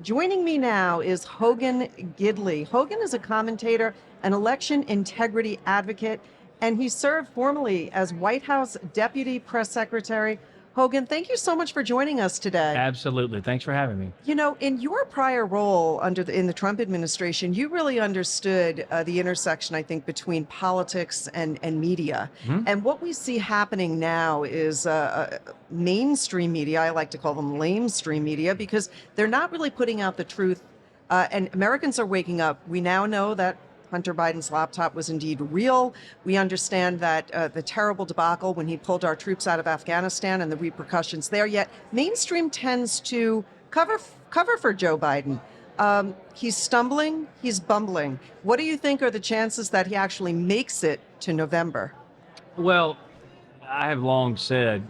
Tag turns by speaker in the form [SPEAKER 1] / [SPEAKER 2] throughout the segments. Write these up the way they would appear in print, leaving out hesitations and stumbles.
[SPEAKER 1] Joining me now is Hogan Gidley. Hogan is a commentator, an election integrity advocate, and he served formerly as White House Deputy Press Secretary. Hogan, thank you so much for joining us today.
[SPEAKER 2] Absolutely. Thanks for having me.
[SPEAKER 1] You know, in your prior role in the Trump administration, you really understood the intersection, I think, between politics and media.
[SPEAKER 2] Mhm.
[SPEAKER 1] And what we see happening now is mainstream media. I like to call them lamestream media because they're not really putting out the truth. And Americans are waking up. We now know that Hunter Biden's laptop was indeed real. We understand that the terrible debacle when he pulled our troops out of Afghanistan and the repercussions there. Yet mainstream tends to cover for Joe Biden. He's stumbling, he's bumbling. What do you think are the chances that he actually makes it to November?
[SPEAKER 2] Well, I have long said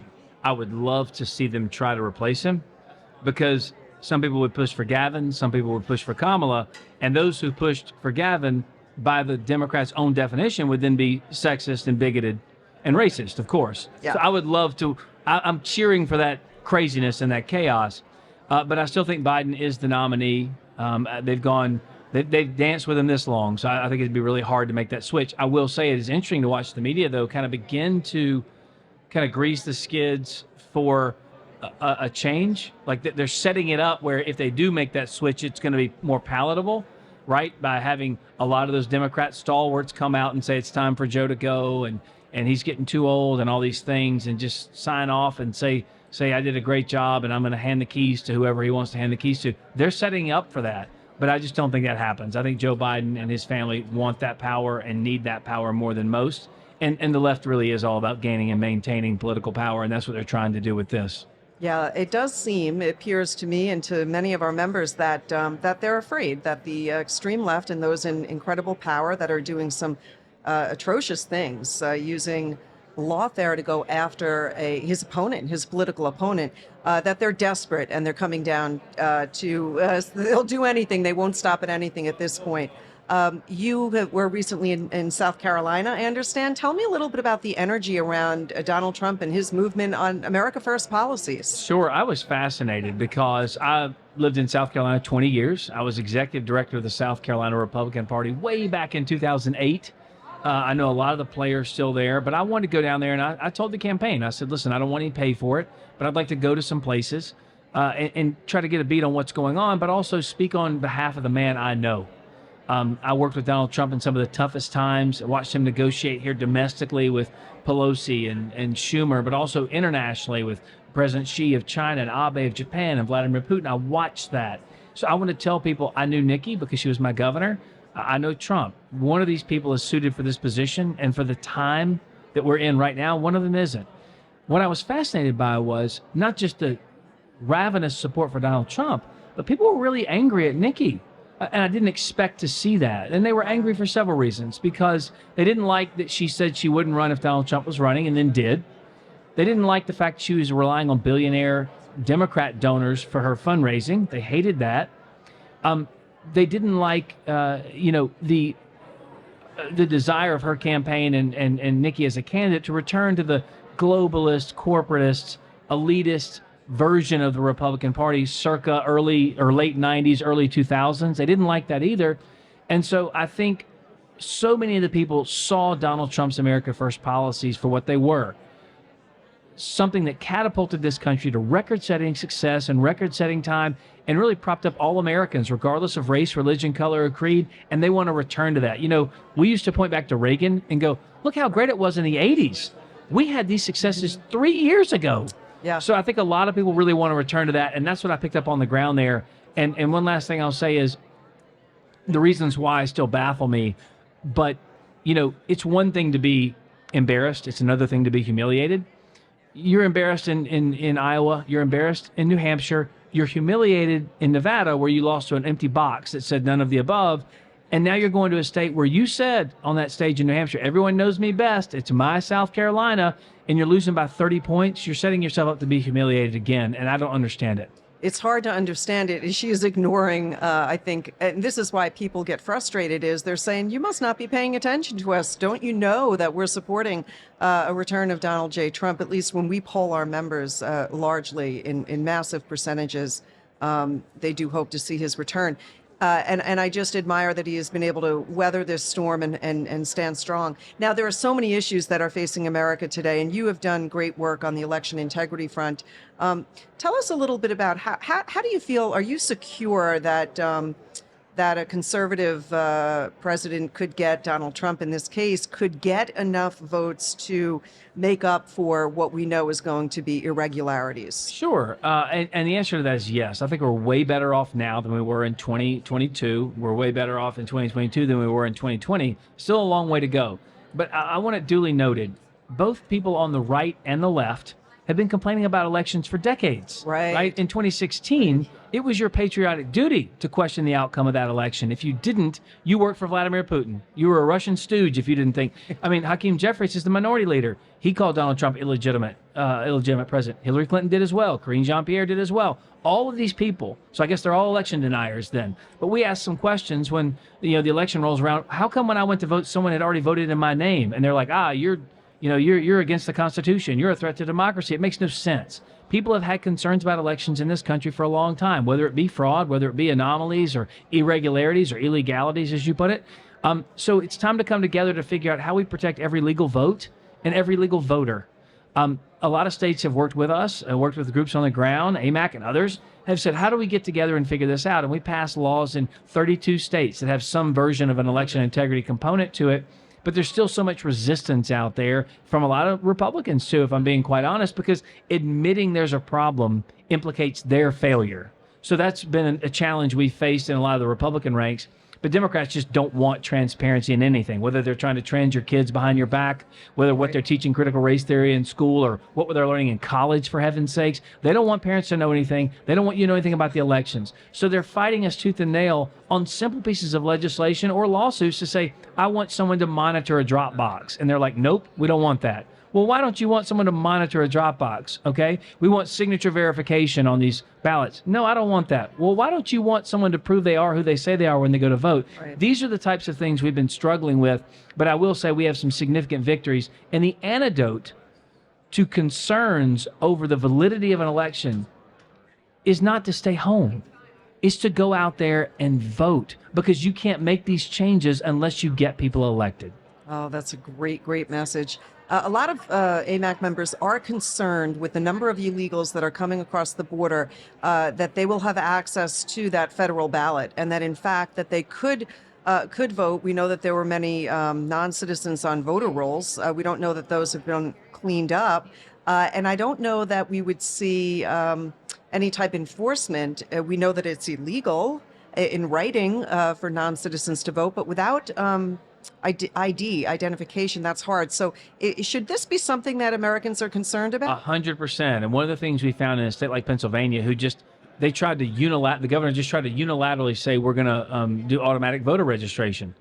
[SPEAKER 2] I would love to see them try to replace him because some people would push for Gavin, some people would push for Kamala, and those who pushed for Gavin, by the Democrats' own definition, would then be sexist and bigoted and racist, of course.
[SPEAKER 1] Yeah.
[SPEAKER 2] So I would love to, I'm cheering for that craziness and that chaos, but I still think Biden is the nominee. They've danced with him this long, so I think it'd be really hard to make that switch. I will say it is interesting to watch the media, though, kind of begin to kind of grease the skids for a change. Like they're setting it up where if they do make that switch, it's going to be more palatable, right? By having a lot of those Democrat stalwarts come out and say it's time for Joe to go and he's getting too old and all these things, and just sign off and say I did a great job and I'm going to hand the keys to whoever he wants to hand the keys to. They're setting up for that. But I just don't think that happens. I think Joe Biden and his family want that power and need that power more than most. And the left really is all about gaining and maintaining political power, and that's what they're trying to do with this.
[SPEAKER 1] Yeah, it does seem, it appears to me and to many of our members that that they're afraid that the extreme left and those in incredible power that are doing some atrocious things, using lawfare to go after his opponent, his political opponent, that they're desperate and they're coming down they'll do anything. They won't stop at anything at this point. Were recently in South Carolina, I understand. Tell me a little bit about the energy around Donald Trump and his movement on America First policies.
[SPEAKER 2] Sure. I was fascinated because I lived in South Carolina 20 years. I was executive director of the South Carolina Republican Party way back in 2008. I know a lot of the players still there, but I wanted to go down there, and I told the campaign, I said, listen, I don't want any pay for it, but I'd like to go to some places and try to get a beat on what's going on, but also speak on behalf of the man I know. I worked with Donald Trump in some of the toughest times. I watched him negotiate here domestically with Pelosi and Schumer, but also internationally with President Xi of China and Abe of Japan and Vladimir Putin. I watched that. So I want to tell people I knew Nikki because she was my governor. I know Trump. One of these people is suited for this position, and for the time that we're in right now, one of them isn't. What I was fascinated by was not just the ravenous support for Donald Trump, but people were really angry at Nikki. And I didn't expect to see that. And they were angry for several reasons, because they didn't like that she said she wouldn't run if Donald Trump was running and then did. They didn't like the fact she was relying on billionaire Democrat donors for her fundraising. They hated that. They didn't like, the desire of her campaign and Nikki as a candidate to return to the globalist, corporatist, elitist version of the Republican Party circa early or late 90s, early 2000s. They didn't like that either. And so I think so many of the people saw Donald Trump's America First policies for what they were. Something that catapulted this country to record-setting success and record-setting time, and really propped up all Americans, regardless of race, religion, color, or creed, and they want to return to that. You know, we used to point back to Reagan and go, look how great it was in the 80s. We had these successes 3 years ago.
[SPEAKER 1] Yeah.
[SPEAKER 2] So I think a lot of people really want to return to that, and that's what I picked up on the ground there. And one last thing I'll say is the reasons why still baffle me, but, it's one thing to be embarrassed. It's another thing to be humiliated. You're embarrassed in Iowa. You're embarrassed in New Hampshire. You're humiliated in Nevada, where you lost to an empty box that said none of the above. And now you're going to a state where you said on that stage in New Hampshire, everyone knows me best. It's my South Carolina. And you're losing by 30 points. You're setting yourself up to be humiliated again. And I don't understand it.
[SPEAKER 1] It's hard to understand it. She is ignoring, I think, and this is why people get frustrated, is they're saying, you must not be paying attention to us. Don't you know that we're supporting a return of Donald J. Trump, at least when we poll our members largely in massive percentages. they do hope to see his return. And I just admire that he has been able to weather this storm and stand strong. Now, there are so many issues that are facing America today, and you have done great work on the election integrity front. Tell us a little bit about how do you feel? Are you secure that that a conservative president could get, Donald Trump in this case, could get enough votes to make up for what we know is going to be irregularities?
[SPEAKER 2] Sure. And the answer to that is yes. I think we're way better off now than we were in 2022. We're way better off in 2022 than we were in 2020. Still a long way to go. But I want it duly noted, both people on the right and the left have been complaining about elections for decades.
[SPEAKER 1] Right.
[SPEAKER 2] In 2016, it was your patriotic duty to question the outcome of that election. If you didn't, you worked for Vladimir Putin. You were a Russian stooge if you didn't think. I mean, Hakeem Jeffries is the minority leader. He called Donald Trump illegitimate president. Hillary Clinton did as well. Karine Jean-Pierre did as well. All of these people. So I guess they're all election deniers then. But we asked some questions when the election rolls around. How come when I went to vote, someone had already voted in my name? And they're like, you're against the Constitution. You're a threat to democracy. It makes no sense. People have had concerns about elections in this country for a long time, whether it be fraud, whether it be anomalies or irregularities or illegalities, as you put it. So it's time to come together to figure out how we protect every legal vote and every legal voter. A lot of states have worked with us, worked with groups on the ground, AMAC and others, have said, how do we get together and figure this out? And we passed laws in 32 states that have some version of an election integrity component to it. But there's still so much resistance out there from a lot of Republicans, too, if I'm being quite honest, because admitting there's a problem implicates their failure. So that's been a challenge we faced in a lot of the Republican ranks. But Democrats just don't want transparency in anything, whether they're trying to trend your kids behind your back, whether what they're teaching critical race theory in school or what they're learning in college, for heaven's sakes. They don't want parents to know anything. They don't want you to know anything about the elections. So they're fighting us tooth and nail on simple pieces of legislation or lawsuits to say, I want someone to monitor a drop box. And they're like, nope, we don't want that. Well, why don't you want someone to monitor a drop box? Okay, we want signature verification on these ballots. No, I don't want that. Well, why don't you want someone to prove they are who they say they are when they go to vote?
[SPEAKER 1] Right.
[SPEAKER 2] These are the types of things we've been struggling with, but I will say we have some significant victories. And the antidote to concerns over the validity of an election is not to stay home. It's to go out there and vote, because you can't make these changes unless you get people elected.
[SPEAKER 1] Oh, that's a great message. A lot of AMAC members are concerned with the number of illegals that are coming across the border, that they will have access to that federal ballot, and that in fact that they could vote. We know that there were many non-citizens on voter rolls. We don't know that those have been cleaned up, and I don't know that we would see any type of enforcement. We know that it's illegal in writing for non-citizens to vote, but without identification, that's hard. So should this be something that Americans are concerned about?
[SPEAKER 2] 100%. And one of the things we found in a state like Pennsylvania, the governor just tried to unilaterally say, we're going to do automatic voter registration.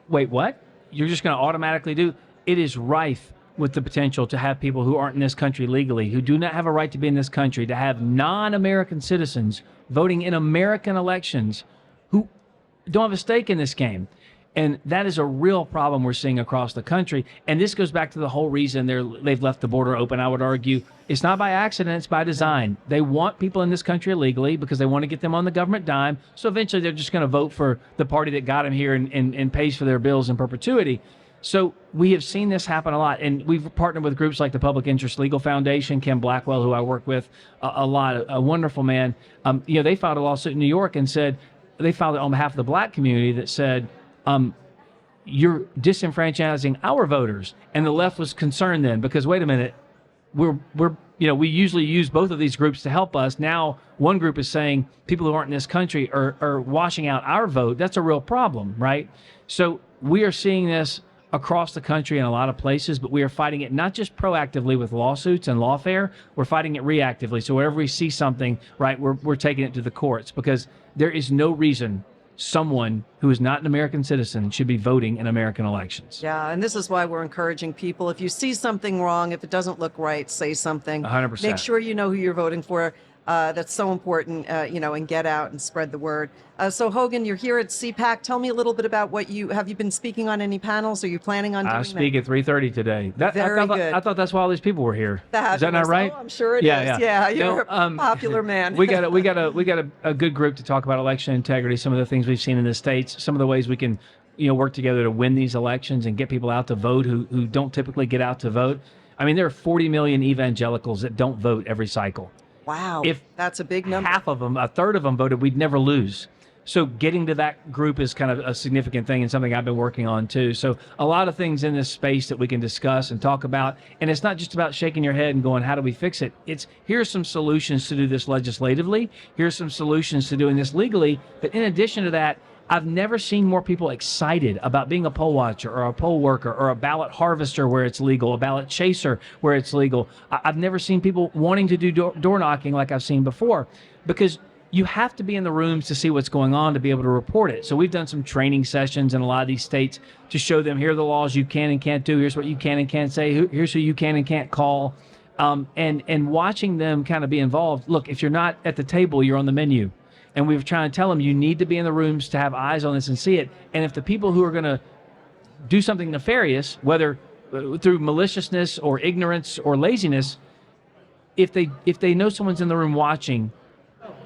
[SPEAKER 2] Wait, what? You're just going to automatically do? It is rife with the potential to have people who aren't in this country legally, who do not have a right to be in this country, to have non-American citizens voting in American elections who don't have a stake in this game. And that is a real problem we're seeing across the country. And this goes back to the whole reason they've left the border open. I would argue it's not by accident, it's by design. They want people in this country illegally because they want to get them on the government dime. So eventually they're just going to vote for the party that got them here and pays for their bills in perpetuity. So we have seen this happen a lot. And we've partnered with groups like the Public Interest Legal Foundation, Kim Blackwell, who I work with a lot, a wonderful man. They filed a lawsuit in New York and said, they filed it on behalf of the black community that said, you're disenfranchising our voters. And the left was concerned then because, wait a minute, we usually use both of these groups to help us. Now one group is saying people who aren't in this country are washing out our vote. That's a real problem, right? So we are seeing this across the country in a lot of places, but we are fighting it not just proactively with lawsuits and lawfare, we're fighting it reactively. So whenever we see something, right, we're taking it to the courts, because there is no reason someone who is not an American citizen should be voting in American elections.
[SPEAKER 1] Yeah, and this is why we're encouraging people, if you see something wrong, if it doesn't look right, say something.
[SPEAKER 2] 100%.
[SPEAKER 1] Make sure you know who you're voting for. that's so important, and get out and spread the word. So Hogan, you're here at CPAC. Tell me a little bit about what have you been speaking on any panels? Are you planning on doing
[SPEAKER 2] I speak at 3:30 today.
[SPEAKER 1] Very good.
[SPEAKER 2] I thought that's why all these people were here. Is that not
[SPEAKER 1] Fabulous.
[SPEAKER 2] right?
[SPEAKER 1] Oh, I'm sure it is.
[SPEAKER 2] Yeah.
[SPEAKER 1] Yeah,
[SPEAKER 2] No,
[SPEAKER 1] you're a popular man.
[SPEAKER 2] we got a good group to talk about election integrity. Some of the things we've seen in the states. Some of the ways we can work together to win these elections and get people out to vote who don't typically get out to vote. I mean, there are 40 million evangelicals that don't vote every cycle.
[SPEAKER 1] Wow,
[SPEAKER 2] If
[SPEAKER 1] that's a big number.
[SPEAKER 2] half of them, a third of them voted, we'd never lose. So getting to that group is kind of a significant thing and something I've been working on too. So a lot of things in this space that we can discuss and talk about. And it's not just about shaking your head and going, how do we fix it? It's here's some solutions to do this legislatively. Here's some solutions to doing this legally. But in addition to that, I've never seen more people excited about being a poll watcher or a poll worker or a ballot harvester where it's legal, a ballot chaser where it's legal. I've never seen people wanting to do door knocking like I've seen before, because you have to be in the rooms to see what's going on to be able to report it. So we've done some training sessions in a lot of these states to show them, here are the laws you can and can't do. Here's what you can and can't say. Here's who you can and can't call. And watching them kind of be involved. Look, if you're not at the table, you're on the menu. And we've trying to tell them you need to be in the rooms to have eyes on this and see it. And if the people who are going to do something nefarious, whether through maliciousness or ignorance or laziness, if they know someone's in the room watching,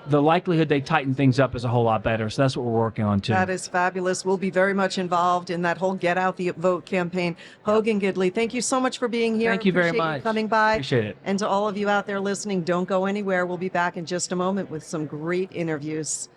[SPEAKER 2] the likelihood they tighten things up is a whole lot better. So that's what we're working on too.
[SPEAKER 1] That is fabulous. We'll be very much involved in that whole Get Out the Vote campaign. Hogan Gidley, thank you so much for being here.
[SPEAKER 2] Thank you very
[SPEAKER 1] Appreciate you
[SPEAKER 2] much.
[SPEAKER 1] coming by.
[SPEAKER 2] Appreciate it.
[SPEAKER 1] And to all of you out there listening, don't go anywhere. We'll be back in just a moment with some great interviews.